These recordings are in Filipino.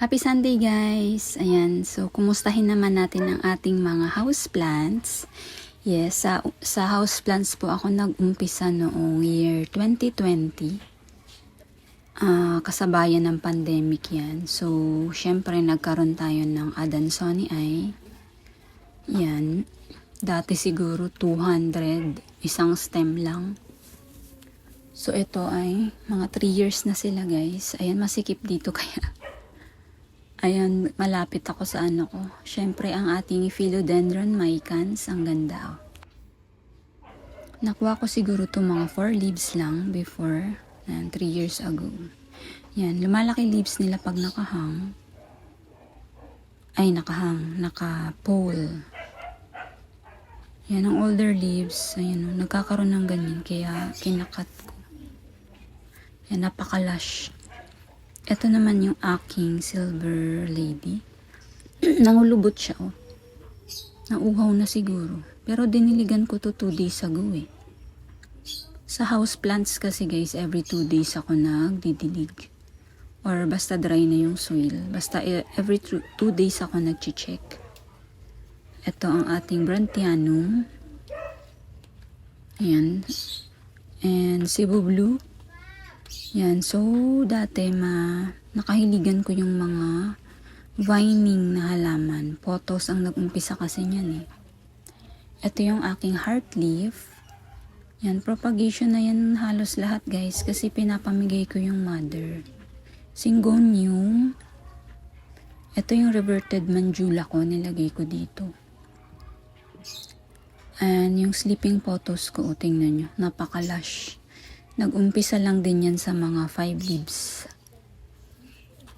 Happy Sunday guys! Ayan, so kumustahin naman natin ang ating mga houseplants. Yes, sa houseplants po ako nag-umpisa noong year 2020. Kasabayan ng pandemic yan. So, syempre nagkaroon tayo ng Adansonii. Yan. Dati siguro 200, isang stem lang. So, ito ay mga 3 years na sila guys. Ayan, masikip dito kaya. Ayan, malapit ako sa ano ko. Siyempre, ang ating Philodendron micans, ang ganda. Oh. Nakuha ko siguro to mga 4 leaves lang before, 3 years ago. Yan, lumalaki leaves nila pag nakahang. Ay, naka-pole. Yan, ang older leaves, ayan, nagkakaroon ng ganyan, kaya kinakat ko. Yan, napaka-lush. Ito naman yung aking silver lady. Nangulubot siya, oh. Nauhaw na siguro. Pero diniligan ko to 2 days ago, eh. Sa houseplants kasi, guys, every 2 days ako nagdidilig. Or basta dry na yung soil. Basta every 2 days ako nag-check. Ito ang ating Brandtianum. Ayan. And Cebu Blue. Yan, so dati nakahiligan ko yung mga vining na halaman. Potos ang nag-umpisa kasi niyan eh. Ito yung aking heart leaf. Yan, propagation na yan halos lahat guys kasi pinapamigay ko yung mother. Syngonium. Ito yung reverted manjula ko, nilagay ko dito. And yung sleeping potos ko, tingnan nyo, napaka-lush. Nag-umpisa lang din yan sa mga 5 leaves.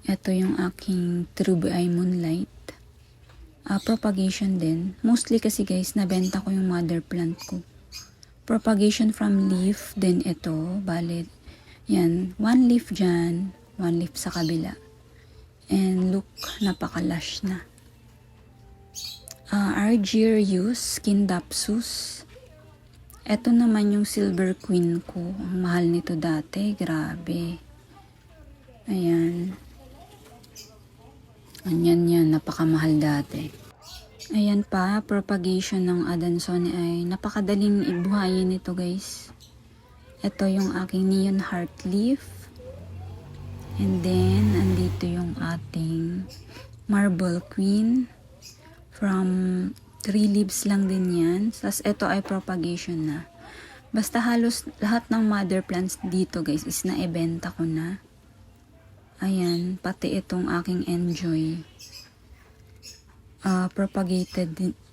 Ito yung aking Truby Eye Moonlight. Propagation din. Mostly kasi guys, nabenta ko yung mother plant ko. Propagation from leaf, then ito, bale, yan, 1 leaf dyan, 1 leaf sa kabila. And look, napaka-lush na. Argyrius Scindapsus. Ito naman yung silver queen ko. Ang mahal nito dati. Grabe. Ayan. Anyan yan. Napakamahal dati. Ayan pa. Propagation ng Adansonii ay napakadaling ibuhayin nito guys. Ito yung aking neon heart leaf. And then, andito yung ating marble queen. From 3 leaves lang din yan. Tapos ito ay propagation na. Basta halos lahat ng mother plants dito guys is naibenta ko na. Ayan, pati itong aking enjoy.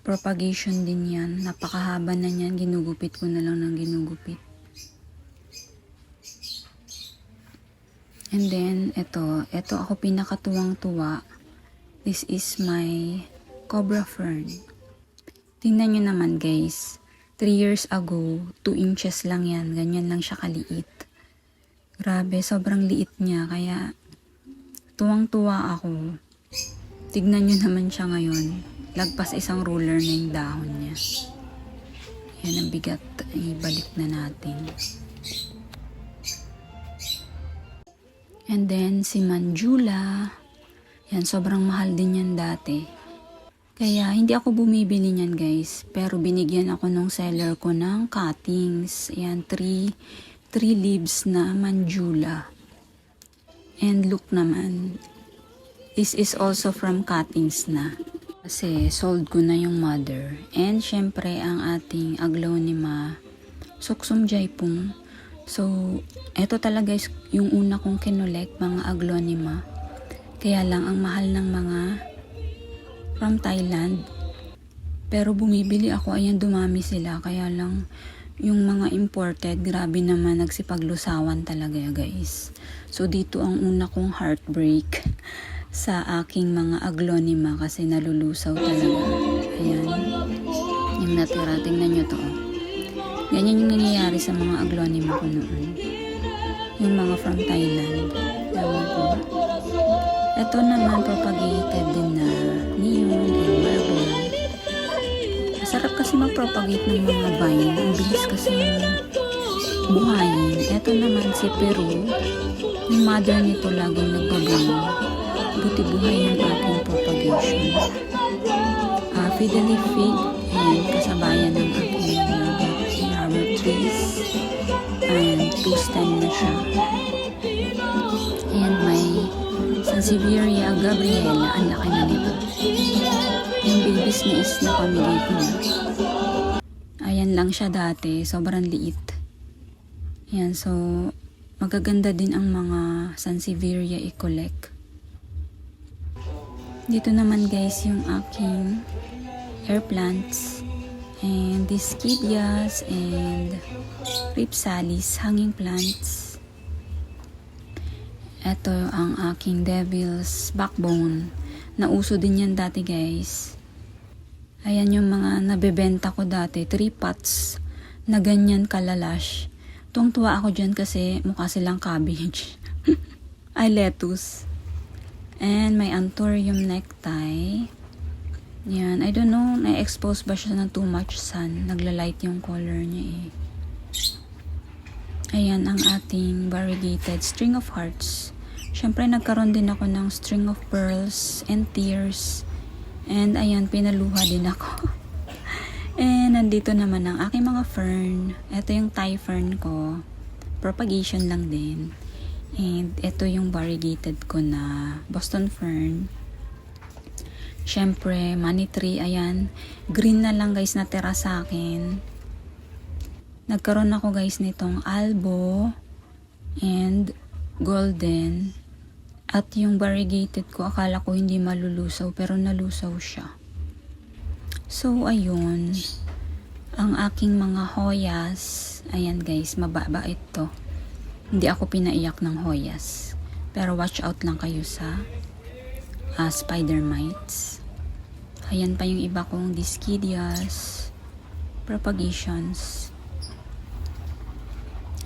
Propagation din yan. Napakahaba na yan. Ginugupit ko na lang ng ginugupit. And then, ito ako pinakatuwang-tuwa. This is my cobra fern. Tingnan nyo naman guys, 3 years ago, 2 inches lang yan. Ganyan lang siya kaliit. Grabe, sobrang liit niya. Kaya, tuwang-tuwa ako. Tignan nyo naman siya ngayon. Lagpas isang ruler na yung dahon niya. Yan ang bigat. Ibalik na natin. And then, si Manjula. Yan, sobrang mahal din yan dati. Kaya, hindi ako bumibili niyan guys. Pero binigyan ako nung seller ko ng cuttings. Ayan, 3 leaves na manjula. And look naman. This is also from cuttings na. Kasi, sold ko na yung mother. And, syempre, ang ating aglonema, Suksum Jaipong. So, eto talaga guys, yung una kong kinolek, mga aglonema. Kaya lang, ang mahal ng mga from Thailand. Pero bumibili ako, ayan dumami sila. Kaya lang yung mga imported, grabe naman nagsipaglusawan talaga guys. So dito ang una kong heartbreak sa aking mga aglonema kasi nalulusaw talaga. Ayan. Yung natira, tingnan nyo to. Ganyan yung nangyayari sa mga aglonema ko noon. Yung mga from Thailand. Ewan ko. Ito naman propagated din na neon and marble. Masarap kasi mag-propagate ng mga vine. Ang bilis kasi buhayin. Ito naman si Peru. Yung mother nito laging nagbaboom. mabuti buhay yung aking propagation. Fiddly fig, and kasabayan ng aking rubber trees. And 2 stem na siya. And may Sansevieria Gabriela, ang laki na nito. Yung babies na is napamigay ko na. Ayan lang siya dati, sobrang liit. Ayan, so magaganda din ang mga Sansevieria i-collect. Dito naman guys yung aking air plants and Dischidias and Rhipsalis, hanging plants. Ito ang aking Devil's Backbone. Nauso din yan dati guys. Ayan yung mga nabebenta ko dati, 3 pots na ganyan kalalash. Tuwang-tuwa ako dyan kasi mukha silang cabbage. Ay, lettuce. And may Anthurium necktie. Yan, I don't know, na-expose ba siya ng too much sun? Nagla-light yung color niya eh. Ayan ang ating variegated string of hearts. Siyempre nagkaroon din ako ng string of pearls and tears. And ayan, pinaluha din ako. And nandito naman ang aking mga fern. Ito yung Thai fern ko. Propagation lang din. And ito yung variegated ko na Boston fern. Siyempre, money tree, ayan. Green na lang guys natira sa akin. Nagkaroon ako guys nitong albo and golden. At yung variegated ko, akala ko hindi malulusaw pero nalusaw siya. So, ayun. Ang aking mga hoyas, ayan guys, mababa ito. Hindi ako pinaiyak ng hoyas. Pero watch out lang kayo sa spider mites. Ayan pa yung iba kong Dischidias, propagations.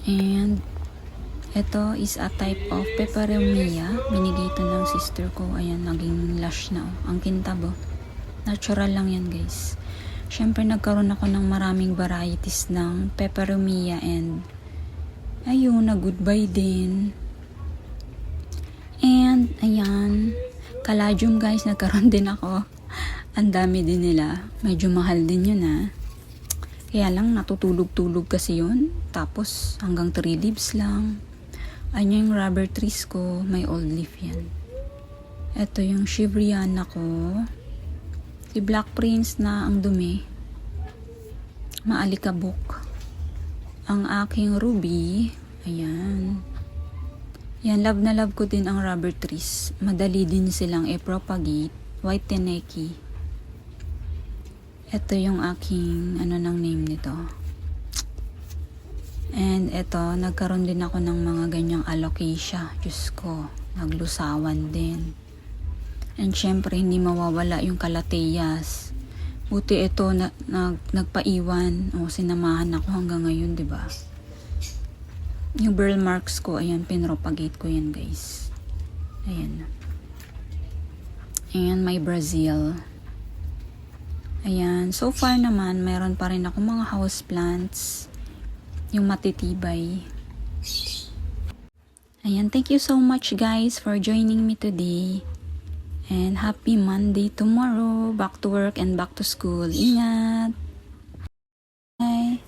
And ito is a type of peperomia. Binigay ito ng sister ko. Ayan, naging lush na. Ang kintab oh. Natural lang yan guys. Siyempre nagkaroon ako ng maraming varieties ng peperomia and ayun, na goodbye din. And ayan, caladium guys, nagkaroon din ako. Ang dami din nila. Medyo mahal din yun Kaya lang natutulog-tulog kasi yun. Tapos hanggang 3 leaves lang. Ayun yung rubber trees ko. May old leaf yan. Ito yung Shivriana ko. Si Black Prince na ang dumi. Maalikabok. Ang aking ruby. Ayan. Yan, love na love ko din ang rubber trees. Madali din silang i-propagate. White Teneki. Ito yung aking, ano nang name nito. And ito, nagkaroon din ako ng mga ganyang alocasia. Diyos ko, naglusawan din. And syempre, hindi mawawala yung calatheas. Buti ito, nagpaiwan. O, sinamahan ako hanggang ngayon, 'di ba? Yung burl marks ko, ayan, pinropagate ko yan, guys. Ayan. Ayan, may Brazil. Ayan, so far naman, meron pa rin ako mga houseplants. Yung matitibay. Ayan, thank you so much guys for joining me today. And happy Monday tomorrow. Back to work and back to school. Ingat! Bye!